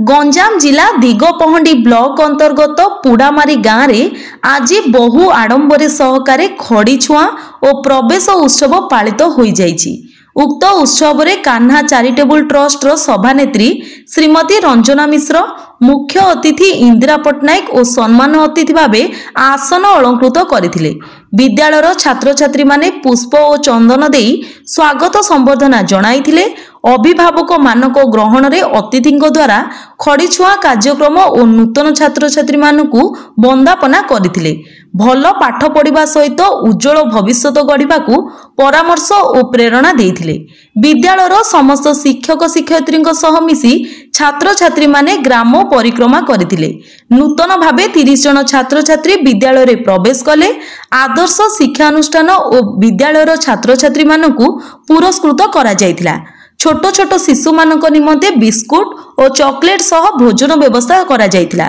गंजाम जिला दिगपहंडी ब्लॉक अंतर्गत पुडामारी गाँव में आज बहु आडंबर सहकारे खड़ी छुआ और प्रवेश उत्सव पालित हो जाइछि। उक्त उत्सव में कान्हा चैरिटेबल ट्रस्ट सभानेत्री श्रीमती रंजना मिश्र, मुख्य अतिथि इंदिरा पट्टनायक और सम्मान अतिथि भावे आसन अलंकृत करथिले। विद्यालयर छात्र छात्री माने पुष्प और चंदन देई स्वागत संबर्धना जणाइथिले। अभिभावक मानक ग्रहण रे अतिथि द्वारा खड़ीछुआ कार्यक्रम और नूतन छात्र छात्री मानकु वंदापना करथिले। भल पाठ पढ़िबा सहित उज्जवल भविष्यत गढ़िबाकु परामर्श और प्रेरणा देइथिले। विद्यालयर समस्त शिक्षक शिक्षयित्री सह मिसी छात्र छात्री माने ग्राम परिक्रमा करथिले। नूतन भावे 30 जन छात्र छात्री विद्यालय रे प्रवेश कले। आदर्श शिक्षानुष्ठान और विद्यालयर छात्र छात्री मानकु पुरस्कृत करा जायतिला। छोट छोट शिशु मानक निमंते बिस्कुट और चॉकलेट सह भोजन व्यवस्था करा जायतिला।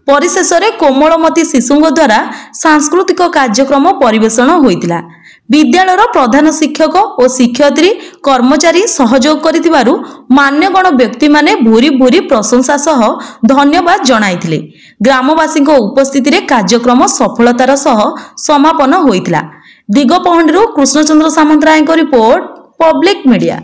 परिशेष रे कोमलमती शिशुंग द्वारा सांस्कृतिक कार्यक्रम परिवेषण होइतिला। विद्यालयर प्रधान शिक्षक और शिक्षयित्री कर्मचारी सहयोग करिथिबारु मान्यगण व्यक्ति माने भूरी भूरी प्रशंसा सह धन्यवाद जणाइथिले। ग्रामवासी उपस्थिति रे कार्यक्रम सफलतार सह समापन होइतिला। दिगपहंडीरू Krishnachandra Samantaray report, public media.